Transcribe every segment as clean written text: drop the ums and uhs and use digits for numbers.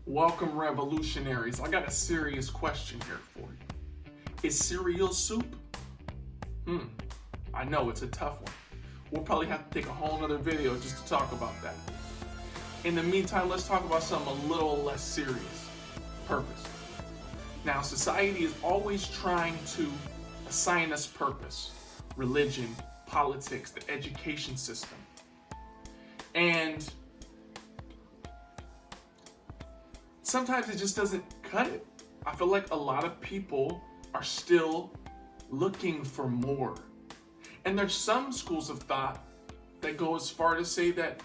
Welcome, revolutionaries. I got a serious question here for you. Is cereal soup? I know it's a tough one. We'll probably have to take a whole nother video just to talk about that. In the meantime, let's talk about something a little less serious. Purpose. Now, society is always trying to assign us purpose. Religion, politics, the education system. And sometimes it just doesn't cut it. I feel like a lot of people are still looking for more. And there's some schools of thought that go as far to say that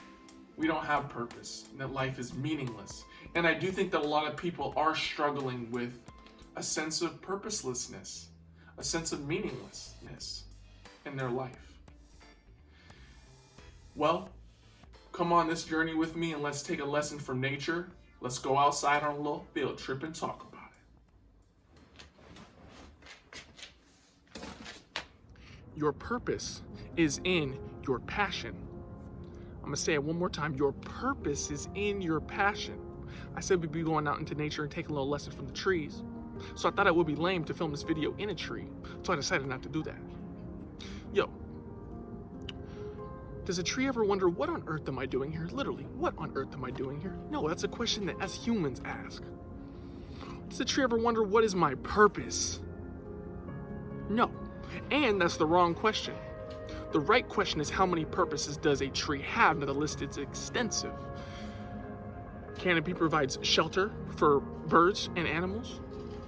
we don't have purpose, and that life is meaningless. And I do think that a lot of people are struggling with a sense of purposelessness, a sense of meaninglessness in their life. Well, come on this journey with me and let's take a lesson from nature. Let's go outside on a little field trip and talk about it. Your purpose is in your passion. I'm gonna say it one more time. Your purpose is in your passion. I said we'd be going out into nature and taking a little lesson from the trees. So I thought it would be lame to film this video in a tree. So I decided not to do that. Yo, does a tree ever wonder, what on earth am I doing here? Literally, what on earth am I doing here? No, that's a question that as humans ask. Does a tree ever wonder, what is my purpose? No, and that's the wrong question. The right question is, how many purposes does a tree have? Now the list is extensive. Canopy provides shelter for birds and animals,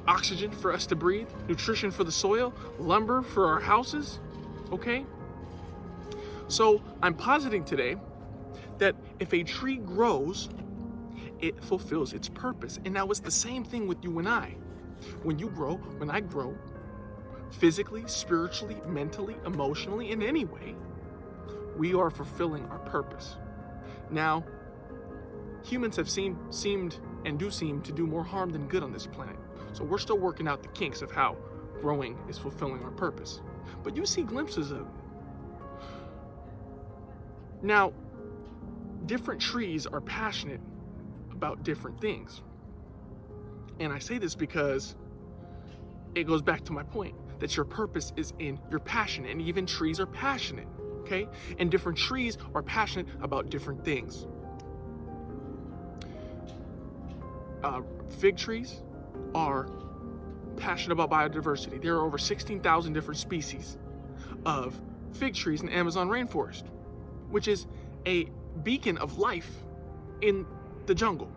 oxygen for us to breathe, nutrition for the soil, lumber for our houses, okay? So I'm positing today that if a tree grows, it fulfills its purpose. And now it's the same thing with you and I. When you grow, when I grow, physically, spiritually, mentally, emotionally, in any way, we are fulfilling our purpose. Now, humans have seemed and do seem to do more harm than good on this planet. So we're still working out the kinks of how growing is fulfilling our purpose. But you see glimpses of it. Now, different trees are passionate about different things. And I say this because it goes back to my point that your purpose is in your passion, and even trees are passionate, okay? And different trees are passionate about different things. Fig trees are passionate about biodiversity. There are over 16,000 different species of fig trees in the Amazon rainforest, which is a beacon of life in the jungle.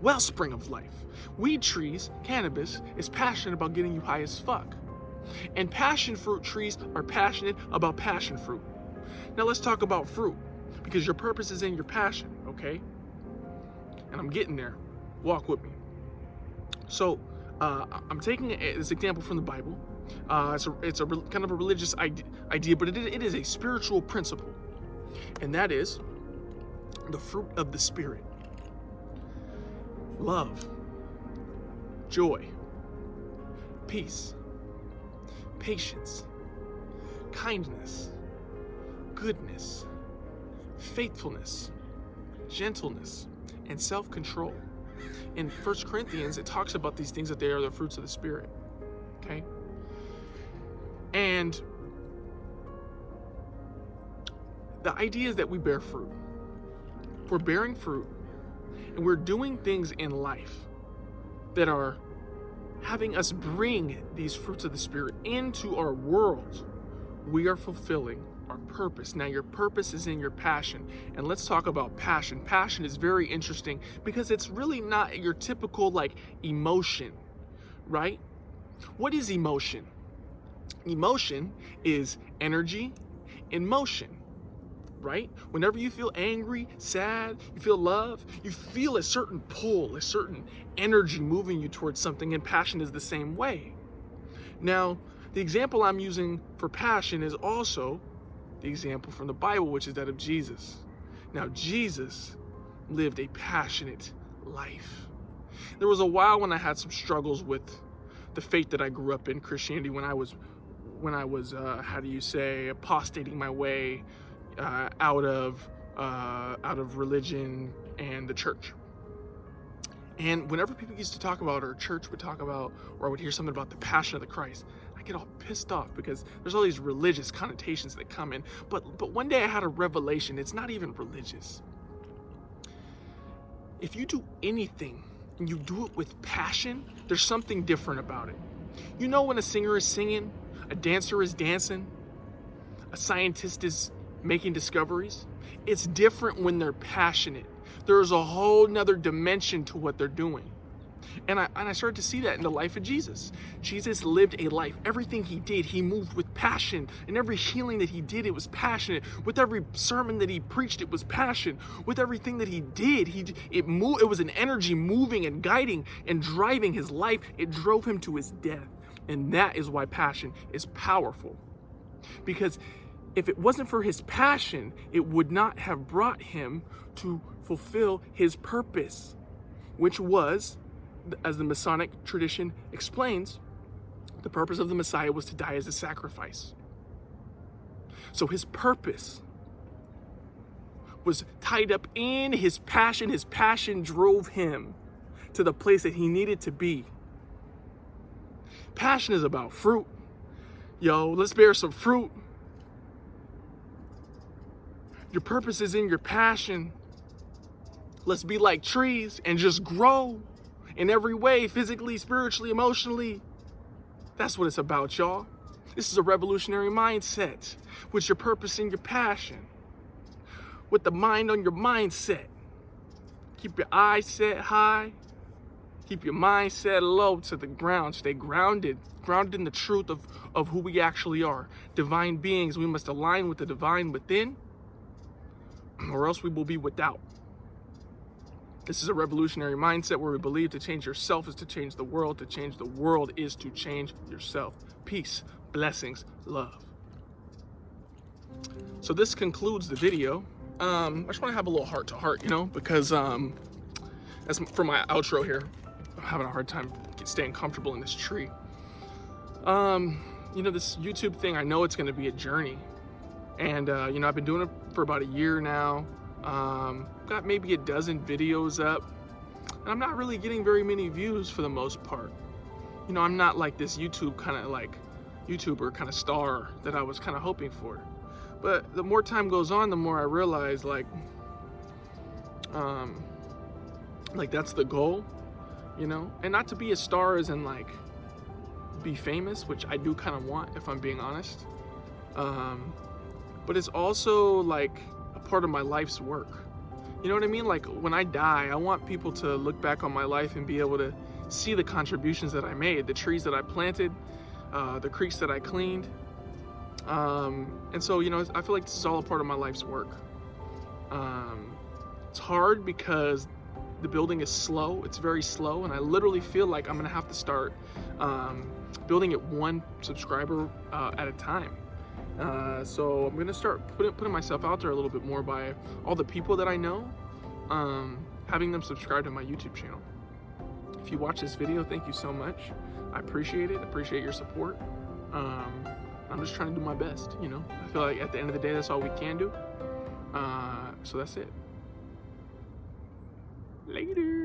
Wellspring of life. Weed trees, cannabis, is passionate about getting you high as fuck. And passion fruit trees are passionate about passion fruit. Now let's talk about fruit, because your purpose is in your passion, okay? And I'm getting there. Walk with me. So I'm taking this example from the Bible. It's a kind of a religious idea, but it is a spiritual principle. And that is the fruit of the Spirit. Love, joy, peace, patience, kindness, goodness, faithfulness, gentleness, and self-control. In 1 Corinthians, it talks about these things, that they are the fruits of the Spirit, okay? And the idea is that we bear fruit. If we're bearing fruit, and we're doing things in life that are having us bring these fruits of the Spirit into our world, we are fulfilling our purpose. Now, your purpose is in your passion. And let's talk about passion. Passion is very interesting because it's really not your typical like emotion, right? What is emotion? Emotion is energy in motion. Right? Whenever you feel angry, sad, you feel love, you feel a certain pull, a certain energy moving you towards something, and passion is the same way. Now, the example I'm using for passion is also the example from the Bible, which is that of Jesus. Now, Jesus lived a passionate life. There was a while when I had some struggles with the faith that I grew up in, Christianity, when I was apostating my way out of religion and the church. And whenever people used to talk about, or church would talk about, or I would hear something about the passion of the Christ, I get all pissed off because there's all these religious connotations that come in. But one day I had a revelation. It's not even religious. If you do anything and you do it with passion, there's something different about it. You know, when a singer is singing, a dancer is dancing, a scientist is making discoveries, it's different when they're passionate. There's a whole nother dimension to what they're doing. And I started to see that in the life of Jesus. Jesus lived a life. Everything he did, he moved with passion. And every healing that he did, it was passionate. With every sermon that he preached, it was passion. With everything that he did, it was an energy moving and guiding and driving his life. It drove him to his death. And that is why passion is powerful. Because if it wasn't for his passion, it would not have brought him to fulfill his purpose, which was, as the Masonic tradition explains, the purpose of the Messiah was to die as a sacrifice. So his purpose was tied up in his passion. His passion drove him to the place that he needed to be. Passion is about fruit. Yo, let's bear some fruit. Your purpose is in your passion. Let's be like trees and just grow in every way, physically, spiritually, emotionally. That's what it's about, y'all. This is a revolutionary mindset with your purpose and your passion. With the mind on your mindset. Keep your eyes set high. Keep your mind set low to the ground. Stay grounded in the truth of who we actually are. Divine beings, we must align with the divine within, or else we will be without. This is a revolutionary mindset where we believe to change yourself is to change the world. To change the world is to change yourself. Peace, blessings, love. So this concludes the video. I just want to have a little heart to heart, because as for my outro here, I'm having a hard time staying comfortable in this tree. This YouTube thing, I know it's going to be a journey. And, I've been doing it for about a year now. Got maybe a dozen videos up. And I'm not really getting very many views for the most part. I'm not like this YouTuber kind of star that I was kind of hoping for. But the more time goes on, the more I realize that's the goal, and not to be a star as in be famous, which I do kind of want, if I'm being honest. But it's also a part of my life's work. You know what I mean? When I die, I want people to look back on my life and be able to see the contributions that I made, the trees that I planted, the creeks that I cleaned. And so, I feel like this is all a part of my life's work. It's hard because the building is slow. It's very slow. And I literally feel like I'm going to have to start building it one subscriber at a time. So I'm going to start putting myself out there a little bit more by all the people that I know, having them subscribe to my YouTube channel. If you watch this video, thank you so much. I appreciate it. I appreciate your support. I'm just trying to do my best, I feel like at the end of the day, that's all we can do. So that's it. Later.